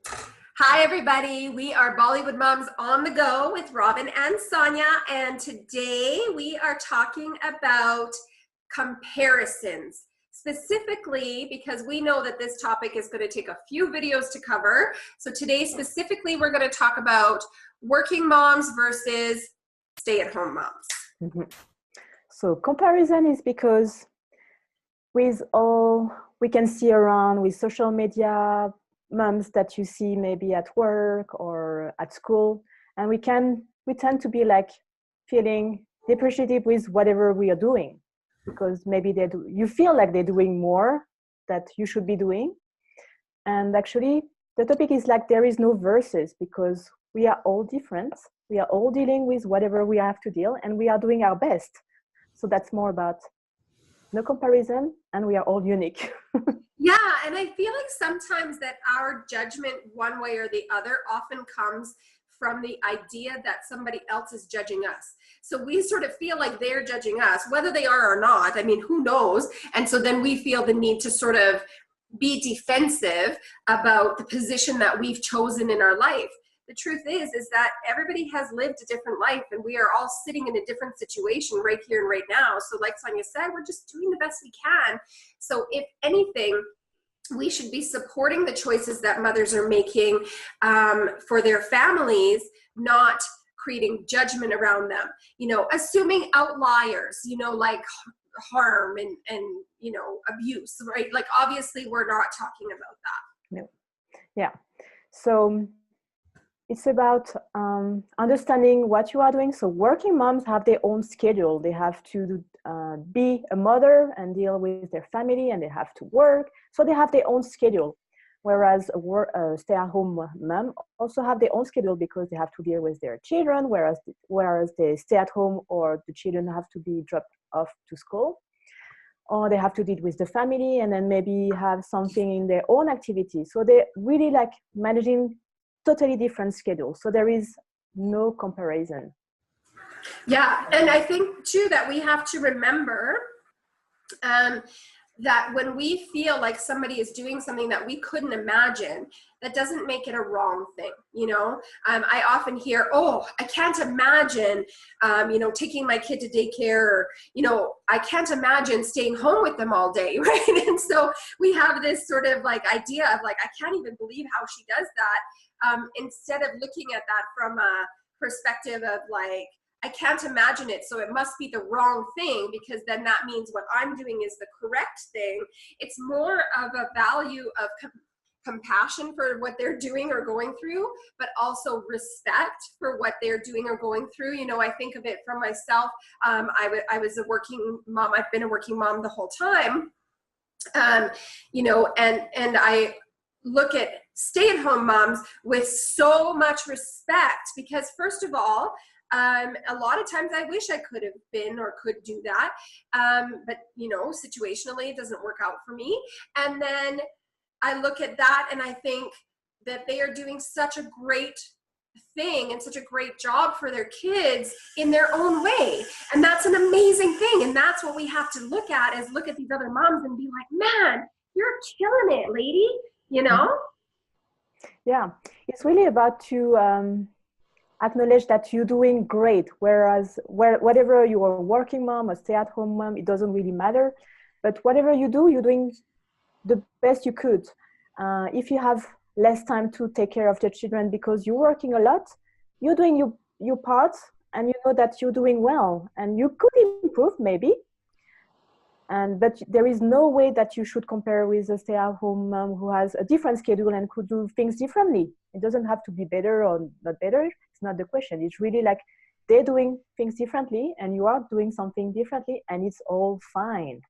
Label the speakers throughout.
Speaker 1: Hi, everybody. We are Bollywood Moms on the Go with Robin and Sonia. And today we are talking about comparisons, specifically because we know that this topic is going to take a few videos to cover. So today, specifically, we're going to talk about working moms versus stay-at-home moms.
Speaker 2: Mhm. So comparison is because with all we can see around with social media, moms that you see maybe at work or at school, and we tend to be like feeling depreciative with whatever we are doing because maybe you feel like they're doing more that you should be doing. And actually the topic is like there is no verses because we are all different. We are all dealing with whatever we have to deal and we are doing our best. So that's more about no comparison and we are all unique.
Speaker 1: Yeah, and I feel like sometimes that our judgment one way or the other often comes from the idea that somebody else is judging us. So we sort of feel like they're judging us, whether they are or not. I mean, who knows? And so then we feel the need to sort of be defensive about the position that we've chosen in our life. The truth is that everybody has lived a different life and we are all sitting in a different situation right here and right now. So like Sonia said, we're just doing the best we can. So if anything, we should be supporting the choices that mothers are making for their families, not creating judgment around them, assuming outliers, like harm and abuse, right? Like obviously we're not talking about that.
Speaker 2: No. Yeah. So it's about understanding what you are doing. So working moms have their own schedule. They have to be a mother and deal with their family and they have to work. So they have their own schedule. Whereas a stay-at-home mom also have their own schedule because they have to deal with their children, whereas they stay at home or the children have to be dropped off to school. Or they have to deal with the family and then maybe have something in their own activity. So they're really like managing totally different schedules. So there is no comparison.
Speaker 1: Yeah, and I think too that we have to remember that when we feel like somebody is doing something that we couldn't imagine, that doesn't make it a wrong thing. I often hear, oh, I can't imagine, taking my kid to daycare, or, I can't imagine staying home with them all day, right? And so we have this sort of like idea of like, I can't even believe how she does that, instead of looking at that from a perspective of like, I can't imagine it, so it must be the wrong thing because then that means what I'm doing is the correct thing. It's more of a value of compassion for what they're doing or going through, but also respect for what they're doing or going through. I think of it from myself. I was a working mom. I've been a working mom the whole time, and I look at stay-at-home moms with so much respect because first of all, a lot of times I wish I could have been or could do that. But, situationally, it doesn't work out for me. And then I look at that and I think that they are doing such a great thing and such a great job for their kids in their own way. And that's an amazing thing. And that's what we have to look at is look at these other moms and be like, man, you're killing it, lady,
Speaker 2: Yeah, it's really about to acknowledge that you're doing great. Whereas whatever you are working mom or stay-at-home mom, it doesn't really matter. But whatever you do, you're doing the best you could. If you have less time to take care of your children because you're working a lot, you're doing your part and you know that you're doing well and you could improve maybe. But there is no way that you should compare with a stay-at-home mom who has a different schedule and could do things differently. It doesn't have to be better or not better. It's not the question. It's really like they're doing things differently and you are doing something differently and it's all fine.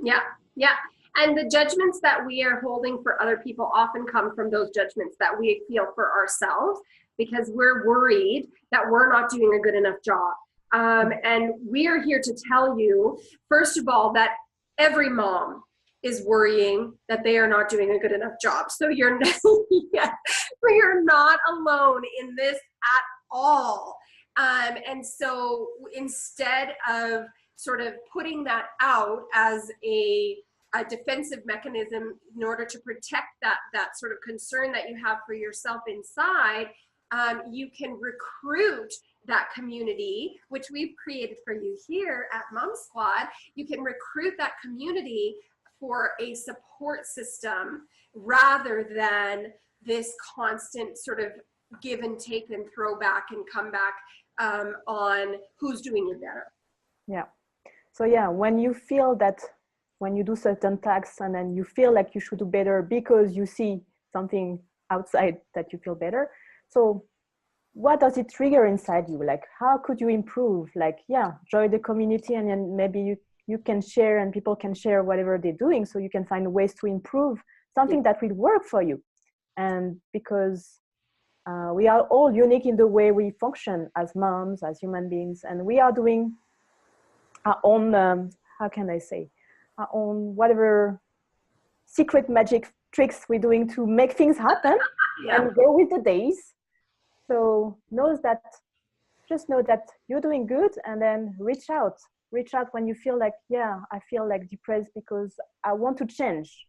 Speaker 1: Yeah, yeah. And the judgments that we are holding for other people often come from those judgments that we feel for ourselves because we're worried that we're not doing a good enough job. And we are here to tell you, first of all, that every mom is worrying that they are not doing a good enough job. So you're yeah, you're not alone in this at all. And so instead of sort of putting that out as a a defensive mechanism in order to protect that sort of concern that you have for yourself inside, you can recruit that community, which we've created for you here at Mom Squad. You can recruit that community for a support system rather than this constant sort of give and take and throw back and come back on who's doing it better.
Speaker 2: Yeah. So yeah, when you feel that, when you do certain tasks and then you feel like you should do better because you see something outside that you feel better. So what does it trigger inside you? Like, how could you improve? Like, yeah, join the community, and then maybe you can share and people can share whatever they're doing, so you can find ways to improve something that will work for you. And because we are all unique in the way we function as moms, as human beings, and we are doing our own, how can I say, our own whatever secret magic tricks we're doing to make things happen and go with the days. So just know that you're doing good, and then reach out when you feel like, yeah, I feel like depressed because I want to change.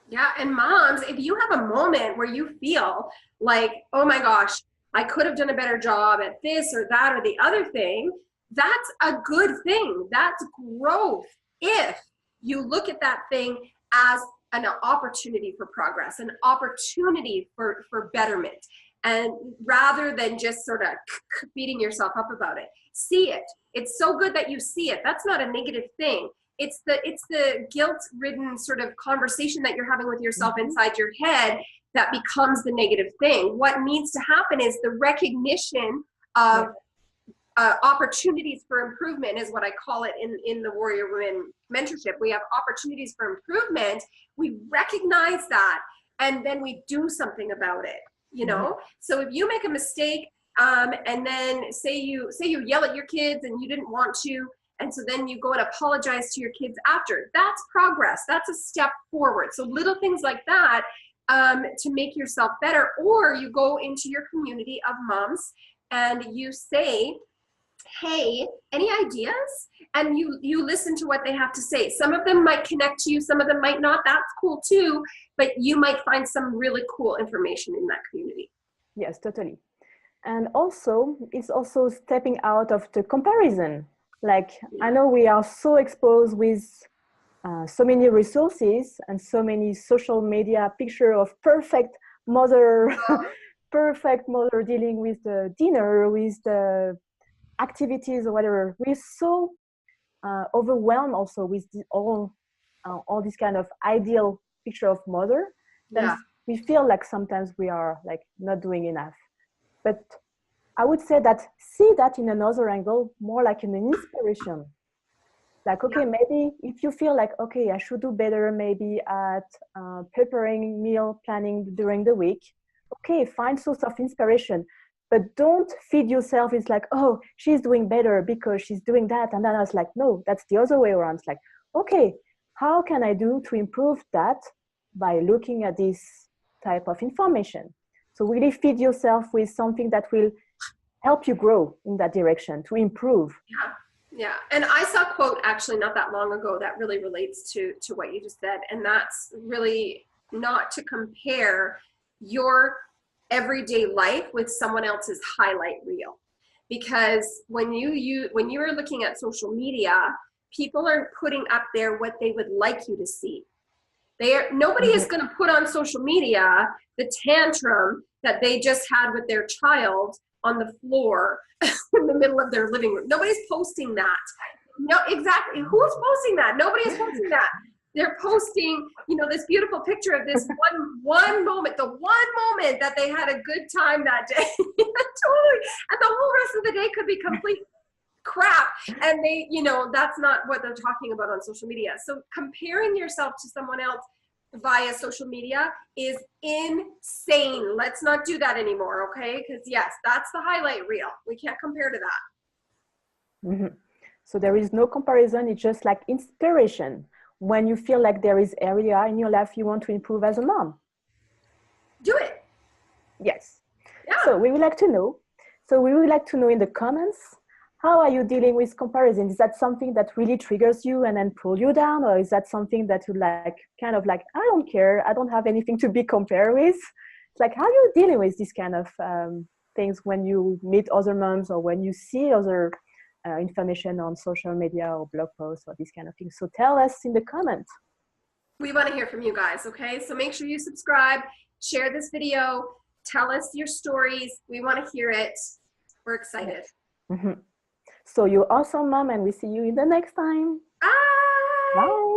Speaker 1: Yeah, and moms, if you have a moment where you feel like, oh my gosh, I could have done a better job at this or that or the other thing, that's a good thing. That's growth if you look at that thing as an opportunity for progress, an opportunity for betterment. And rather than just sort of beating yourself up about it, see it. It's so good that you see it. That's not a negative thing. It's the guilt-ridden sort of conversation that you're having with yourself inside your head that becomes the negative thing. What needs to happen is the recognition of opportunities for improvement, is what I call it in the Warrior Women mentorship. We have opportunities for improvement. We recognize that, and then we do something about it. You know, so if you make a mistake, and then say you yell at your kids and you didn't want to, and so then you go and apologize to your kids after, that's progress. That's a step forward. So little things like that to make yourself better. Or you go into your community of moms and you say, hey, any ideas? And you listen to what they have to say. Some of them might connect to you, some of them might not. That's cool too, but you might find some really cool information in that community.
Speaker 2: Yes, totally. And also, it's also stepping out of the comparison. Like, I know we are so exposed with so many resources and so many social media picture of perfect mother, perfect mother dealing with the dinner, with the activities or whatever. We're so overwhelmed also with all this kind of ideal picture of mother that we feel like sometimes we are like not doing enough. But I would say that see that in another angle, more like an inspiration. Like, okay, maybe if you feel like, okay, I should do better maybe at preparing meal planning during the week, okay, find source of inspiration. But don't feed yourself. It's like, oh, she's doing better because she's doing that. And then I was like, no, that's the other way around. It's like, okay, how can I do to improve that by looking at this type of information? So really feed yourself with something that will help you grow in that direction, to improve.
Speaker 1: Yeah. And I saw a quote actually not that long ago that really relates to what you just said. And that's really not to compare your everyday life with someone else's highlight reel. Because when you are looking at social media, people are putting up there what they would like you to see. Nobody is going to put on social media the tantrum that they just had with their child on the floor in the middle of their living room. Nobody's posting that. No, exactly. Who's posting that? Nobody is posting that. They're posting, this beautiful picture of this one moment, the one moment that they had a good time that day. Totally. And the whole rest of the day could be complete crap. And they, that's not what they're talking about on social media. So comparing yourself to someone else via social media is insane. Let's not do that anymore, okay? Because yes, that's the highlight reel. We can't compare to that.
Speaker 2: Mm-hmm. So there is no comparison. It's just like inspiration. When you feel like there is area in your life you want to improve as a mom,
Speaker 1: do it.
Speaker 2: Yes.
Speaker 1: Yeah.
Speaker 2: So we would like to know in the comments, how are you dealing with comparison? Is that something that really triggers you and then pull you down? Or is that something that you like, kind of like, I don't care, I don't have anything to be compared with? It's like, how are you dealing with this kind of things when you meet other moms or when you see other information on social media or blog posts or these kind of things? So tell us in the comments.
Speaker 1: We want to hear from you guys, okay? So make sure you subscribe, share this video, tell us your stories. We want to hear it. We're excited.
Speaker 2: Mm-hmm. So you're awesome, mom, and we see you in the next time.
Speaker 1: Bye.
Speaker 2: Bye.